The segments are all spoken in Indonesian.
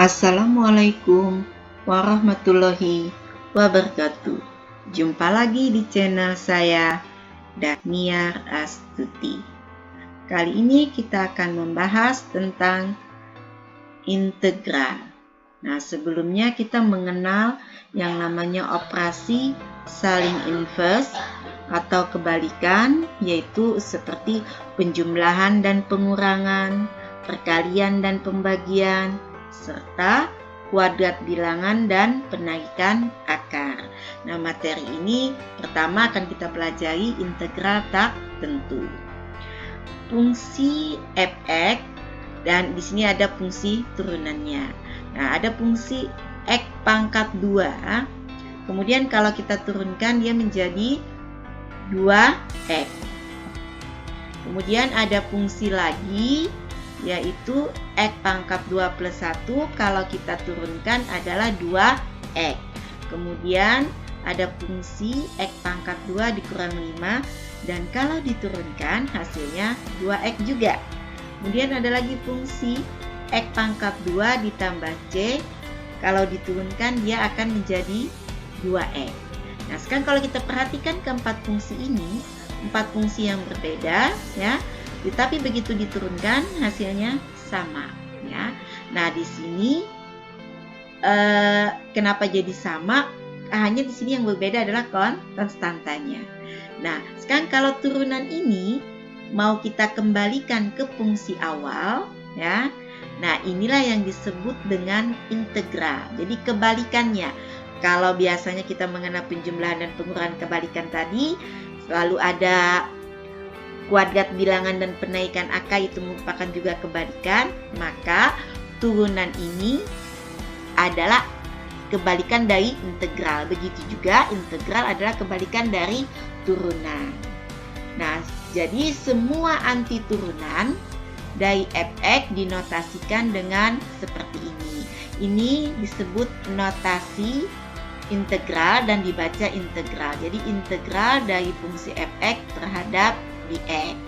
Assalamualaikum warahmatullahi wabarakatuh. Jumpa lagi di channel saya, Dahniar Astuti. Kali ini kita akan membahas tentang integral. Nah, sebelumnya kita mengenal yang namanya operasi saling inverse atau kebalikan, yaitu seperti penjumlahan dan pengurangan, perkalian dan pembagian, serta kuadrat bilangan dan penaikan akar. Nah, materi ini pertama akan kita pelajari integral tak tentu. Fungsi f(x) dan di sini ada fungsi turunannya. Nah, ada fungsi x pangkat 2. Kemudian kalau kita turunkan dia menjadi 2x. Kemudian ada fungsi lagi yaitu x pangkat 2 plus 1 kalau kita turunkan adalah 2x. Kemudian ada fungsi x pangkat 2 dikurang 5 dan kalau diturunkan hasilnya 2x juga. Kemudian ada lagi fungsi x pangkat 2 ditambah c, kalau diturunkan dia akan menjadi 2x. Nah, sekarang kalau kita perhatikan keempat fungsi ini, empat fungsi yang berbeda ya. Tetapi begitu diturunkan hasilnya sama ya. Nah, di sini kenapa jadi sama? Hanya di sini yang berbeda adalah konstantanya. Nah, sekarang kalau turunan ini mau kita kembalikan ke fungsi awal ya. Nah, inilah yang disebut dengan integral. Jadi kebalikannya. Kalau biasanya kita mengenal penjumlahan dan pengurangan, kebalikan tadi selalu ada kuadrat bilangan dan penaikan akar, itu merupakan juga kebalikan, maka turunan ini adalah kebalikan dari integral. Begitu juga integral adalah kebalikan dari turunan. Nah, jadi semua anti turunan dari f(x) dinotasikan dengan seperti ini. Ini disebut notasi integral dan dibaca integral. Jadi integral dari fungsi f(x) terhadap dx.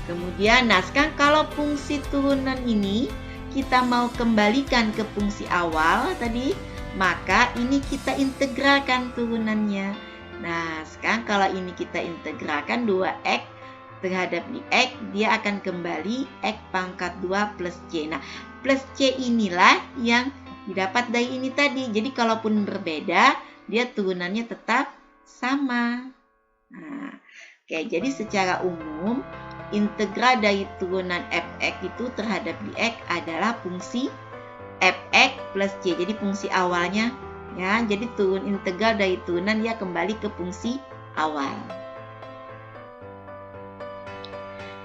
Kemudian, nah sekarang kalau fungsi turunan ini kita mau kembalikan ke fungsi awal tadi, maka ini kita integralkan turunannya. Nah, sekarang kalau ini kita integralkan 2x terhadap dx, dia akan kembali x pangkat 2 plus c. Nah, plus c inilah yang didapat dari ini tadi. Jadi kalaupun berbeda, dia turunannya tetap sama. Nah, oke, jadi secara umum integral dari turunan f(x) itu terhadap dx adalah fungsi f(x) plus c. Jadi fungsi awalnya ya. Jadi integral dari turunan dia kembali ke fungsi awal.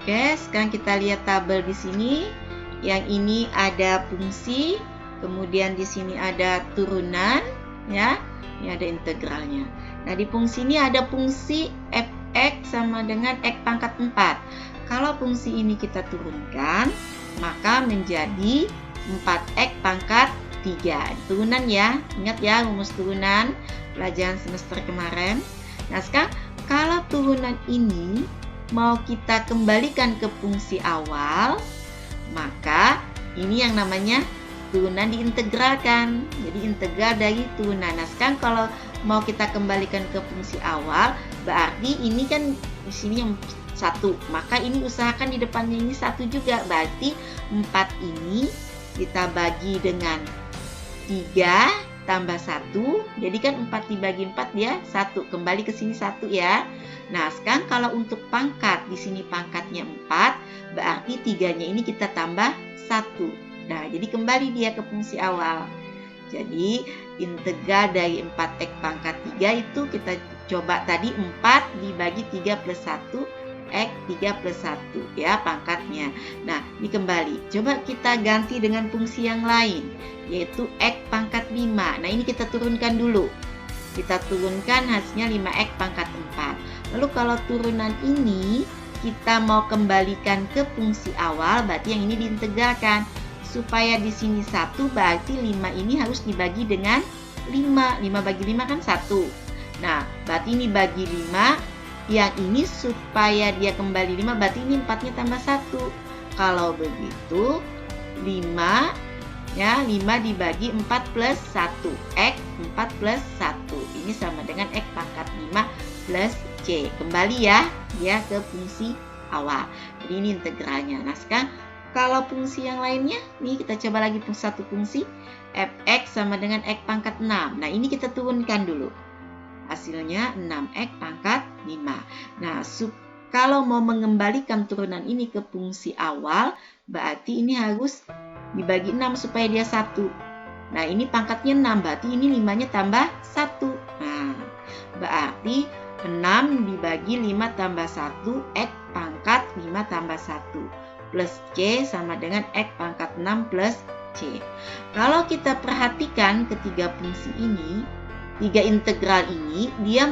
Oke, sekarang kita lihat tabel di sini. Yang ini ada fungsi, kemudian di sini ada turunan ya. Ini ada integralnya. Nah, di fungsi ini ada fungsi f(x) sama dengan x pangkat 4. Kalau fungsi ini kita turunkan, maka menjadi 4x pangkat 3. Turunan ya, ingat ya rumus turunan pelajaran semester kemarin. Nah, sekarang kalau turunan ini mau kita kembalikan ke fungsi awal, maka ini yang namanya turunan diintegralkan. Jadi integral dari turunan. Nah, sekarang kalau mau kita kembalikan ke fungsi awal, berarti ini kan di sini yang 1, maka ini usahakan di depannya ini 1 juga. Berarti 4 ini kita bagi dengan 3 tambah 1. Jadi kan 4 dibagi 4 dia 1. Kembali ke sini 1 ya. Nah, sekarang kalau untuk pangkat, di sini pangkatnya 4, berarti 3-nya ini kita tambah 1. Nah, jadi kembali dia ke fungsi awal. Jadi integral dari 4x pangkat 3 itu kita coba tadi 4 dibagi 3 plus 1 x 3 plus 1 ya pangkatnya. Nah, ini kembali. Coba kita ganti dengan fungsi yang lain, yaitu x pangkat 5. Nah, ini kita turunkan dulu. Kita turunkan hasilnya 5x pangkat 4. Lalu kalau turunan ini kita mau kembalikan ke fungsi awal, berarti yang ini diintegralkan. Supaya di sini 1, berarti 5 ini harus dibagi dengan 5. 5 bagi 5 kan 1. Nah, berarti ini bagi 5. Yang ini supaya dia kembali 5, berarti ini 4-nya tambah 1. Kalau begitu, 5 Ya, 5 dibagi 4 plus 1. X 4 plus 1. Ini sama dengan X pangkat 5 plus C. Kembali ya ke fungsi awal. Jadi ini integralnya. Nah, sekarang kalau fungsi yang lainnya, nih kita coba lagi satu fungsi. Fx sama dengan X pangkat 6. Nah, ini kita turunkan dulu. Hasilnya 6x pangkat 5. Nah, kalau mau mengembalikan turunan ini ke fungsi awal, berarti ini harus dibagi 6 supaya dia 1. Nah, ini pangkatnya 6, berarti ini 5-nya tambah 1. Nah, berarti 6 dibagi 5 tambah 1, X pangkat 5 tambah 1. Plus C sama dengan X pangkat 6 plus C. Kalau kita perhatikan ketiga fungsi ini, tiga integral ini, dia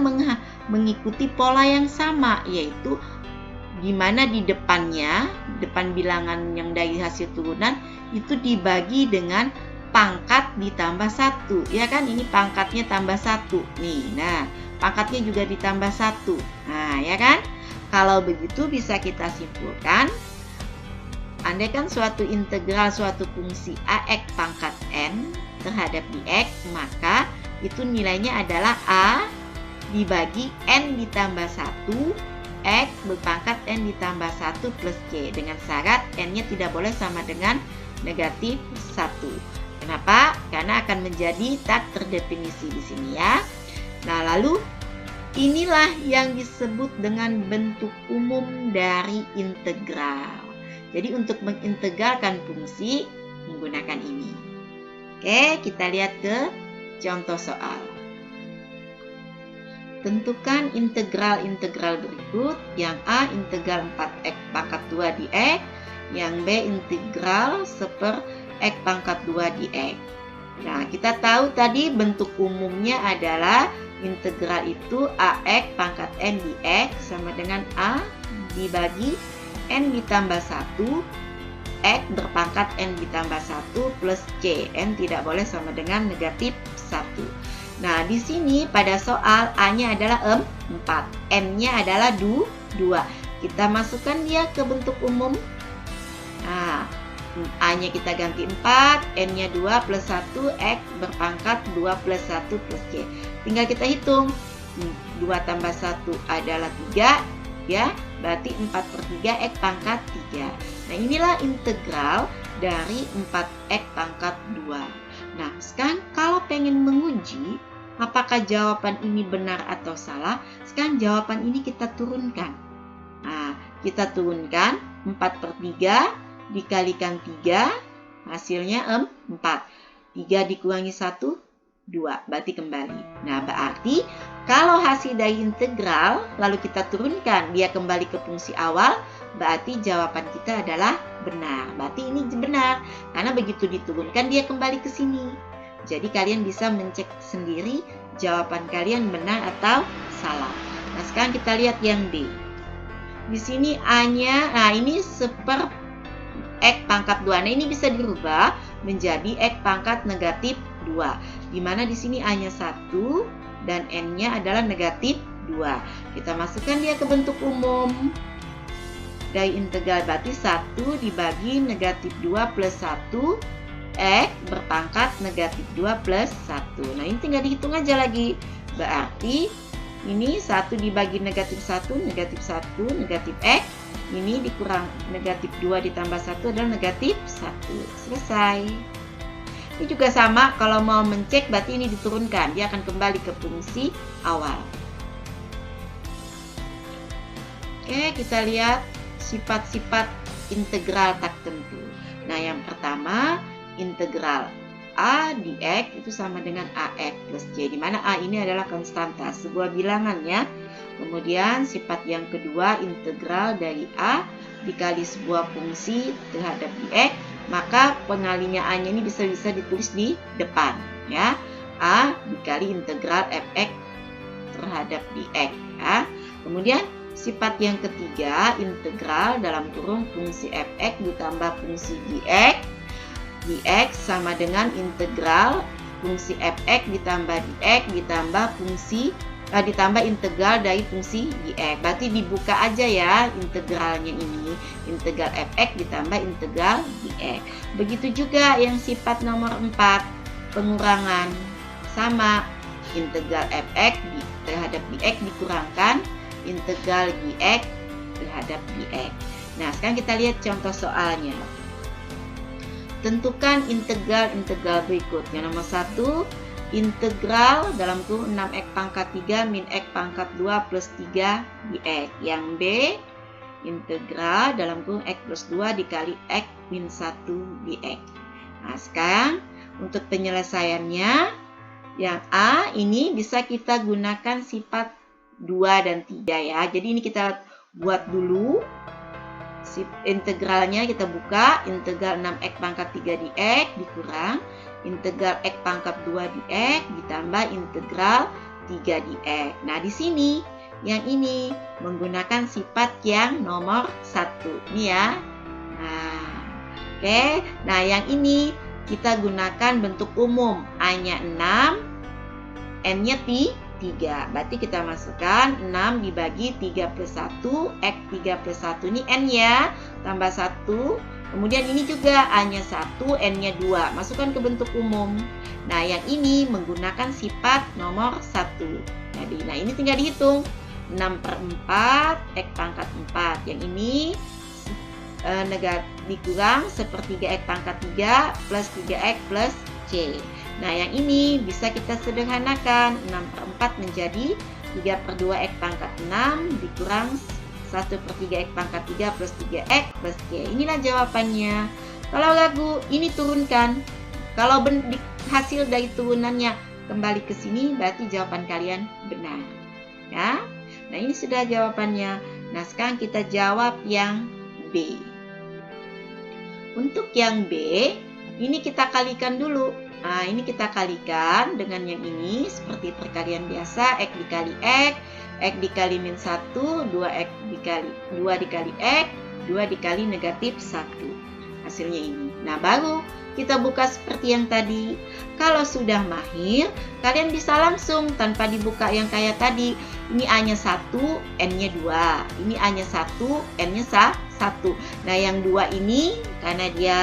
mengikuti pola yang sama, yaitu di mana di depannya, depan bilangan yang dari hasil turunan, itu dibagi dengan pangkat ditambah 1. Ya kan, ini pangkatnya tambah 1. Nih, nah, pangkatnya juga ditambah 1. Nah, ya kan? Kalau begitu bisa kita simpulkan, andaikan suatu integral suatu fungsi AX pangkat N terhadap dx, maka itu nilainya adalah A dibagi N ditambah 1, X berpangkat N ditambah 1 plus C. Dengan syarat N-nya tidak boleh sama dengan negatif 1. Kenapa? Karena akan menjadi tak terdefinisi di sini ya. Nah, lalu inilah yang disebut dengan bentuk umum dari integral. Jadi untuk mengintegralkan fungsi menggunakan ini. Oke, kita lihat ke contoh soal. Tentukan integral-integral berikut. Yang A integral 4x pangkat 2 dx, yang B integral 1/x pangkat 2 dx. Nah, kita tahu tadi bentuk umumnya adalah integral itu AX pangkat N dx sama dengan A dibagi N ditambah 1 X berpangkat N ditambah 1 plus C. N tidak boleh sama dengan negatif 1. Nah, di sini pada soal A-nya adalah 4, N-nya adalah 2. Kita masukkan dia ke bentuk umum. Nah, A-nya kita ganti 4, N-nya 2 plus 1, X berpangkat 2 plus 1 plus C. Tinggal kita hitung. 2 tambah 1 adalah 3, ya. Berarti 4/3 X pangkat 3. Nah, inilah integral dari 4x pangkat 2. Nah, sekarang kalau pengen menguji apakah jawaban ini benar atau salah, sekarang jawaban ini kita turunkan. Nah, kita turunkan 4/3 dikalikan 3, hasilnya 4. 3 dikurangi 1, 2, berarti kembali. Nah, berarti kalau hasil dari integral lalu kita turunkan, dia kembali ke fungsi awal, berarti jawaban kita adalah benar. Berarti ini benar, karena begitu diturunkan dia kembali ke sini. Jadi kalian bisa mencek sendiri jawaban kalian benar atau salah. Nah, sekarang kita lihat yang D. Di sini A-nya, nah ini 1/x pangkat 2. Nah, ini bisa dirubah menjadi X pangkat negatif 2. Dimana di sini A-nya 1 dan N-nya adalah negatif 2. Kita masukkan dia ke bentuk umum. Dari integral berarti 1 dibagi negatif 2 plus 1 X berpangkat negatif 2 plus 1. Nah, ini tinggal dihitung aja lagi. Berarti ini 1 dibagi negatif 1, negatif 1, negatif X. Ini dikurang negatif 2 ditambah 1 adalah negatif 1. Selesai. Ini juga sama, kalau mau mencek berarti ini diturunkan. Dia akan kembali ke fungsi awal. Oke, kita lihat sifat-sifat integral tak tentu. Nah, yang pertama, integral A dx itu sama dengan AX plus C, di mana A ini adalah konstanta, sebuah bilangan ya. Kemudian sifat yang kedua, integral dari A dikali sebuah fungsi terhadap dx, maka pengalinya A-nya ini bisa ditulis di depan ya. A dikali integral fx terhadap dx ya. Kemudian sifat yang ketiga, integral dalam kurung fungsi fx ditambah fungsi dx. Dx sama dengan integral fungsi fx ditambah dx ditambah fungsi ditambah integral dari fungsi dx. Berarti dibuka aja ya integralnya ini. Integral fx ditambah integral dx. Begitu juga yang sifat nomor 4, pengurangan. Sama, integral fx terhadap dx dikurangkan integral dx terhadap dx. Nah, sekarang kita lihat contoh soalnya. Tentukan integral berikut. Yang nomor 1, integral dalam kurung 6x pangkat 3 min x pangkat 2 plus 3 dx. Yang B, integral dalam kurung x plus 2 dikali x min 1 dx. Nah, sekarang untuk penyelesaiannya, yang A ini bisa kita gunakan sifat 2 dan 3 ya. Jadi ini kita buat dulu. Integralnya kita buka, integral 6x pangkat 3 dx dikurang integral x pangkat 2 dx ditambah integral 3 dx. Nah, di sini yang ini menggunakan sifat yang nomor 1. Ini ya. Nah, oke. Nah, yang ini kita gunakan bentuk umum. A-nya 6, N-nya 3. Berarti kita masukkan 6 dibagi 3 plus 1, X 3 plus 1 ini N ya, tambah 1. Kemudian ini juga A-nya 1, N-nya 2. Masukkan ke bentuk umum. Nah, yang ini menggunakan sifat nomor 1. Nah, ini tinggal dihitung. 6/4, X pangkat 4. Yang ini dikurang sepertiga X pangkat 3 plus 3X plus C. Nah, yang ini bisa kita sederhanakan. 6/4 menjadi 3/2 X pangkat 6 dikurang 1/3 X pangkat 3 plus 3X plus C. Inilah jawabannya. Kalau ragu, ini turunkan. Kalau hasil dari turunannya kembali ke sini, berarti jawaban kalian benar. Ya. Nah, ini sudah jawabannya. Nah, sekarang kita jawab yang B. Untuk yang B, ini kita kalikan dulu. Nah, ini kita kalikan dengan yang ini seperti perkalian biasa, X dikali X, X dikali min 1, 2X dikali 2 dikali X, 2 dikali negatif 1. Hasilnya ini. Nah, baru kita buka seperti yang tadi. Kalau sudah mahir, kalian bisa langsung tanpa dibuka yang kayak tadi. Ini A-nya 1, N-nya 2. Ini A-nya 1, N-nya 1. Nah, yang 2 ini karena dia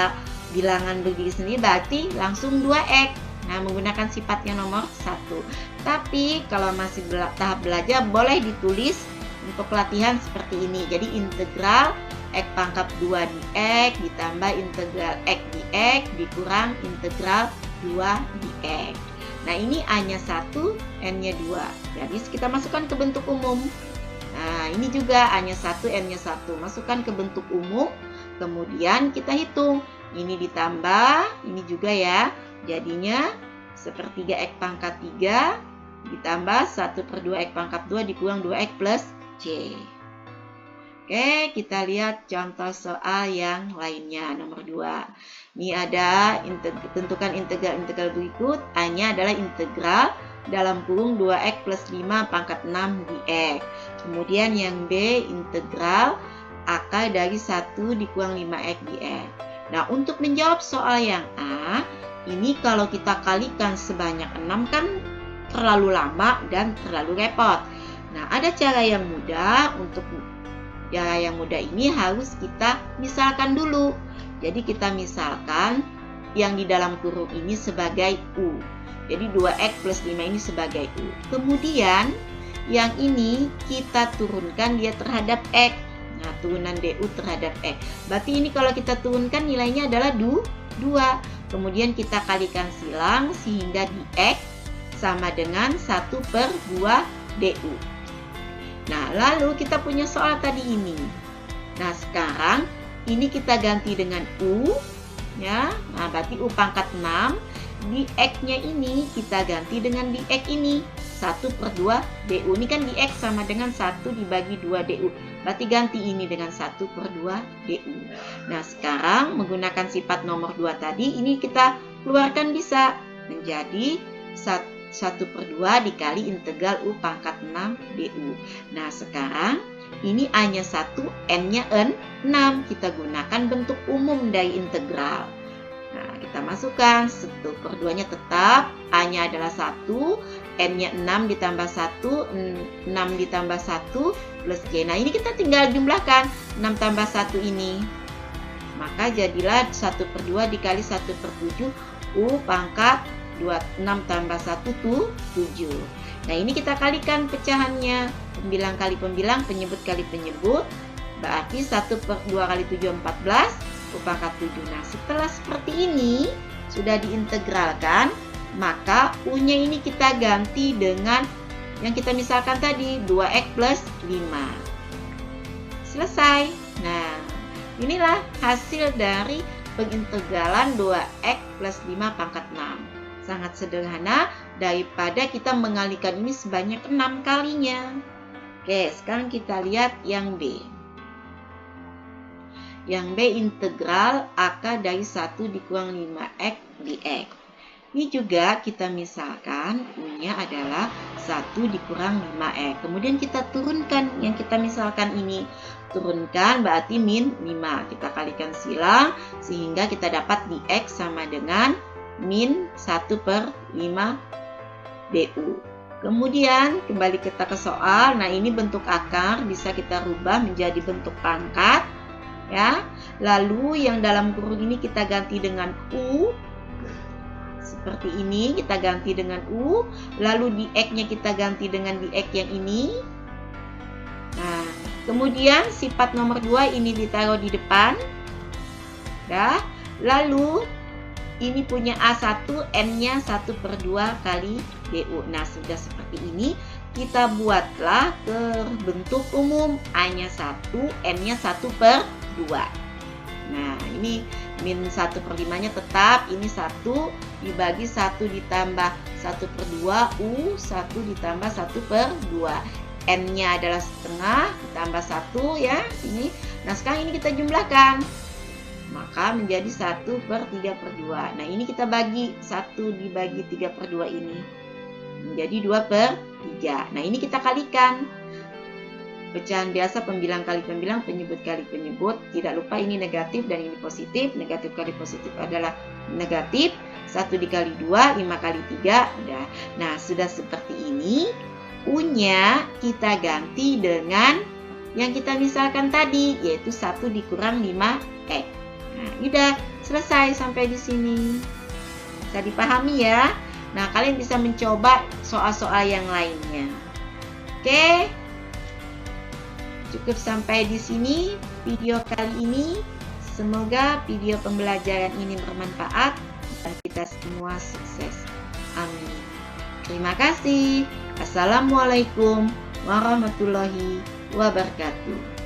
bilangan berdiri sendiri berarti langsung 2X. Nah, menggunakan sifat yang nomor 1. Tapi kalau masih tahap belajar boleh ditulis untuk latihan seperti ini. Jadi integral X pangkat 2 dx ditambah integral X dx dikurang integral 2 dx. Nah, ini A-nya 1, N-nya 2. Jadi kita masukkan ke bentuk umum. Nah, ini juga A-nya 1, N-nya 1. Masukkan ke bentuk umum. Kemudian kita hitung. Ini ditambah, ini juga ya. Jadinya sepertiga X pangkat 3 ditambah 1/2 X pangkat 2 dikurang 2X plus C. Oke, kita lihat contoh soal yang lainnya, nomor 2. Ini ada tentukan integral berikut. A-nya adalah integral dalam kurung 2X plus 5 pangkat 6 dx. Kemudian yang B, integral akar dari 1 dikurang 5X dx. Nah, untuk menjawab soal yang A, ini kalau kita kalikan sebanyak 6 kan terlalu lama dan terlalu repot. Nah, ada cara yang mudah. Untuk cara yang mudah ini harus kita misalkan dulu. Jadi kita misalkan yang di dalam kurung ini sebagai U. Jadi 2X plus 5 ini sebagai U. Kemudian yang ini kita turunkan dia terhadap X. Nah, turunan DU terhadap X. Berarti ini kalau kita turunkan nilainya adalah 2. Kemudian kita kalikan silang sehingga dx sama dengan 1/2 DU. Nah, lalu kita punya soal tadi ini. Nah, sekarang ini kita ganti dengan U. Ya, nah berarti U pangkat 6. Dx-nya ini kita ganti dengan dx ini. 1/2 DU. Ini kan dx sama dengan 1 dibagi 2 DU. Berarti ganti ini dengan 1/2 DU. Nah, sekarang menggunakan sifat nomor 2 tadi, ini kita keluarkan bisa menjadi 1/2 dikali integral U pangkat 6 DU. Nah, sekarang ini A-nya 1, N-nya 6. Kita gunakan bentuk umum dari integral. Nah, kita masukkan 1/2-nya tetap, A-nya adalah 1, N-nya 6 ditambah 1, 6 ditambah 1 plus G. Nah, ini kita tinggal jumlahkan 6 tambah 1 ini. Maka jadilah 1/2 dikali 1/7, U pangkat 6 tambah 1 tuh 7. Nah, ini kita kalikan pecahannya. Pembilang kali pembilang, penyebut kali penyebut. Berarti 1/2 kali 7, 14. U pangkat 7. Nah, setelah seperti ini sudah diintegralkan, maka U-nya ini kita ganti dengan yang kita misalkan tadi, 2x plus 5. Selesai. Nah, inilah hasil dari pengintegralan 2x plus 5 pangkat 6. Sangat sederhana daripada kita mengalikan ini sebanyak 6 kalinya. Oke, sekarang kita lihat yang B. Yang B integral akar dari 1 dikurang 5x dx. Ini juga kita misalkan U-nya adalah 1 dikurang 5x. Kemudian kita turunkan yang kita misalkan ini. Turunkan berarti min 5. Kita kalikan silang sehingga kita dapat dx sama dengan min 1/5 du. Kemudian kembali kita ke soal. Nah, ini bentuk akar bisa kita rubah menjadi bentuk pangkat. Ya, lalu yang dalam kurung ini kita ganti dengan U. Seperti ini kita ganti dengan U. Lalu dx-nya kita ganti dengan dx yang ini. Nah, kemudian sifat nomor 2 ini ditaruh di depan. Ya, lalu ini punya A1, N-nya 1/2 kali DU. Nah, sudah seperti ini. Kita buatlah ke bentuk umum. A-nya 1, N-nya 1/2. Nah, ini min 1/5-nya tetap. Ini 1 dibagi 1 ditambah 1/2. U 1 ditambah 1/2. N-nya adalah setengah ditambah 1 ya. Ini. Nah, sekarang ini kita jumlahkan. Maka menjadi 1/3/2. Nah, ini kita bagi 1 dibagi 3/2 ini. Menjadi 2/3. Nah, ini kita kalikan. Pecahan biasa pembilang kali pembilang, penyebut kali penyebut. Tidak lupa ini negatif dan ini positif. Negatif kali positif adalah negatif. 1 dikali 2, 5 kali 3. Udah. Nah, sudah seperti ini. U-nya kita ganti dengan yang kita misalkan tadi, yaitu 1 dikurang 5x. Nah, udah selesai sampai di sini. Bisa dipahami ya? Nah, kalian bisa mencoba soal-soal yang lainnya. Oke. Cukup sampai di sini video kali ini. Semoga video pembelajaran ini bermanfaat dan kita semua sukses. Amin. Terima kasih. Assalamualaikum warahmatullahi wabarakatuh.